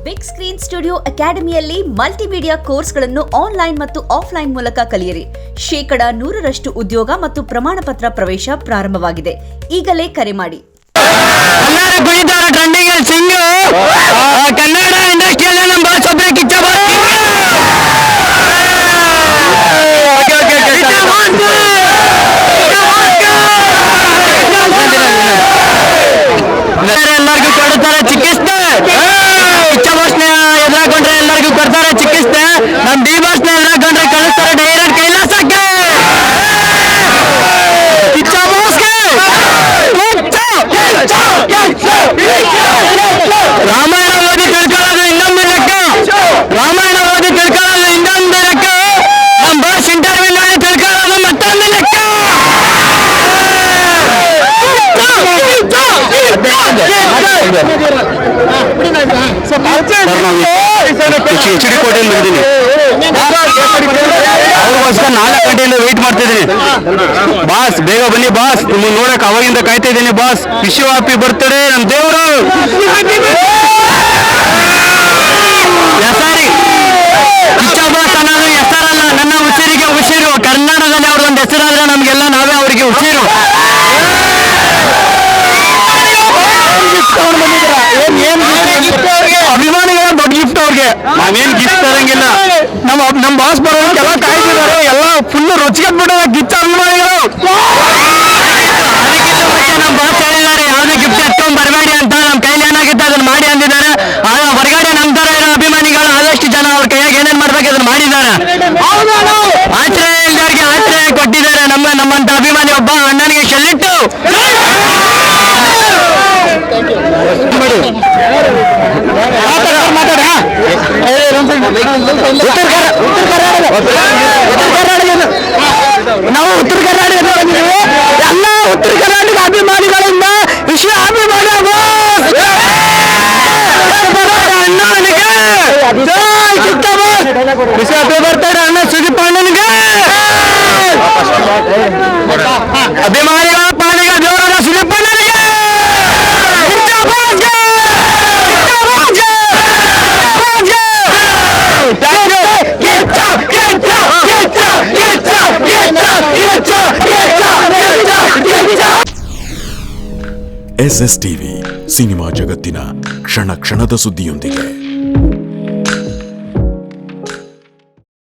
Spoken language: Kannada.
ಬಿಗ್ ಸ್ಕ್ರೀನ್ ಸ್ಟುಡಿಯೋ ಅಕಾಡೆಮಿಯಲ್ಲಿ ಮಲ್ಟಿಮೀಡಿಯಾ ಕೋರ್ಸ್ಗಳನ್ನು ಆನ್ಲೈನ್ ಮತ್ತು ಆಫ್ಲೈನ್ ಮೂಲಕ ಕಲಿಯಿರಿ. 100% ಉದ್ಯೋಗ ಮತ್ತು ಪ್ರಮಾಣ ಪತ್ರ ಪ್ರವೇಶ ಪ್ರಾರಂಭವಾಗಿದೆ. ಈಗಲೇ ಕರೆ ಮಾಡಿ. ಕನ್ನಡ ಇಂಡಸ್ಟ್ರಿಯಲ್ಲಿ ನಮ್ಮ ಬಾಸ್ ಒಬ್ಬರೇ ಕಿಚ್ಚ ಬಾಸ್. ಎಲ್ಲರಿಗೂ ಕೊಡ್ತಾರೆ ಚಿಕಿತ್ಸೆ. ಕಿಚ್ಚ ಬಾಸ್ನ ಎದುರಾಕೊಂಡ್ರೆ ಎಲ್ಲರಿಗೂ ಕೊಡ್ತಾರೆ ಚಿಕಿತ್ಸೆ. ನಮ್ ಡಿ ಬಾಸ್ನ ಎದುರಾಕೊಂಡ್ರೆ ಕಳಿಸ್ತಾರೆ ಡೈರೆಕ್ಟ್ ಕೈಲಾಸಕ್ಕೆ. ಕಿಚ್ಚ ಬಾಸ್ಗೆ ರಾಮಾಯಣ ಓದಿ ತಿಳ್ಕೊಳ್ಳೋದು ಇನ್ನೊಂದು ಲೆಕ್ಕ. ರಾಮಾಯಣ ಓದಿ ತಿಳ್ಕೊಳ್ಳೋದು ಇನ್ನೊಂದು ಲೆಕ್ಕ. ನಮ್ ಬಾಸ್ ಇಂಟರ್ವ್ಯೂ ನೋಡಿ ತಿಳ್ಕೊಳ್ಳೋದು ಮತ್ತೊಂದು ಲೆಕ್ಕ. HD ಕೋಟೆಯಲ್ಲಿ ಬಂದಿದ್ದೀನಿ. ಅವ್ರಿಗೋಸ್ಕರ 4 ಗಂಟೆಯಿಂದ ವೇಟ್ ಮಾಡ್ತಿದ್ದೀನಿ. ಬಾಸ್ ಬೇಗ ಬನ್ನಿ ಬಾಸ್, ನಿಮ್ಮನ್ನು ನೋಡಕ್ ಅವಾಗಿಂದ ಕಾಯ್ತಾ ಇದ್ದೀನಿ boss. Wish you happy birthday ನಮ್ಮ ದೇವರು. ಹೆಸರಿ ಕಿಚ್ಚ ಬಾಸ್ ಅನ್ನೋದು ಹೆಸರಲ್ಲ, ನನ್ನ ಉಸಿರಿಗೆ ಉಸಿರು. ಕರ್ನಾಟಕದಲ್ಲಿ ಅವ್ರದೊಂದು ಹೆಸರಾದ್ರೆ ನಮ್ಗೆಲ್ಲ ನಾವೇ ಅವರಿಗೆ ಉಸಿರು. ಅಭಿಮಾನಿಗಳ ದೊಡ್ಡ ಗಿಫ್ಟ್ ಅವ್ರಿಗೆ. ನಾವೇನ್ ಗಿಫ್ಟ್ ತರಂಗಿಲ್ಲ. ನಮ್ ಬಾಸ್ ಬರೋದಕ್ಕೆಲ್ಲ ಕಾಯ್ತಿದ್ದಾರೆ. ಎಲ್ಲ ಫುಲ್ ರುಚಿಗೆಟ್ಬಿಟ್ಟ ಗಿಚ್ಚ ಅಭಿಮಾನಿಗಳು. ನಮ್ ಬಾಸ್ ಹೇಳಿದ್ದಾರೆ ಯಾವ್ದು ಗಿಫ್ಟ್ ಎತ್ಕೊಂಡ್ ಬರಬೇಡಿ ಅಂತ. ನಮ್ ಕೈಲಿ ಏನಾಗುತ್ತೆ ಅದನ್ನ ಮಾಡಿ ಅಂದಿದ್ದಾರೆ. ಹೊರಗಡೆ ನಮ್ ತರ ಇರೋ ಅಭಿಮಾನಿಗಳು ಆದಷ್ಟು ಜನ ಅವ್ರ ಕೈಯಾಗ ಏನೇನ್ ಮಾಡ್ಬೇಕು ಅದನ್ನ ಮಾಡಿದ್ದಾರೆ. ಆಶ್ರಯ ಇಲ್ದವ್ರಿಗೆ ಆಶ್ರಯ ಕೊಟ್ಟಿದ್ದಾರೆ. ನಮ್ಮಂತ ಅಭಿಮಾನಿ ಒಬ್ಬ ಅಣ್ಣನಿಗೆ ಶೆಲ್ಲಿಟ್ಟು ನಾವು ಉತ್ತರ ಕರ್ನಾಟಕ ಎಲ್ಲ ಉತ್ತರ ಕರ್ನಾಟಕ ಅಭಿಮಾನಿಗಳಿಂದ ವಿಶ್ವ ಅಭಿಮಾನಿ ವಿಶ್ವ ಬರ್ತಾರೆ ಅಣ್ಣ ಸುದೀಪ್ ಅಣ್ಣನಿಗೆ. ಅಭಿಮಾನಿಗಳ ಪಾಲಿಗೆ ದೇವರ ಸುದೀಪ್ ಅಣ್ಣನಿಗೆ. SS TV ಸಿನಿಮಾ ಜಗತ್ತಿನ ಕ್ಷಣ ಕ್ಷಣದ ಸುದ್ದಿಯೊಂದಿಗೆ.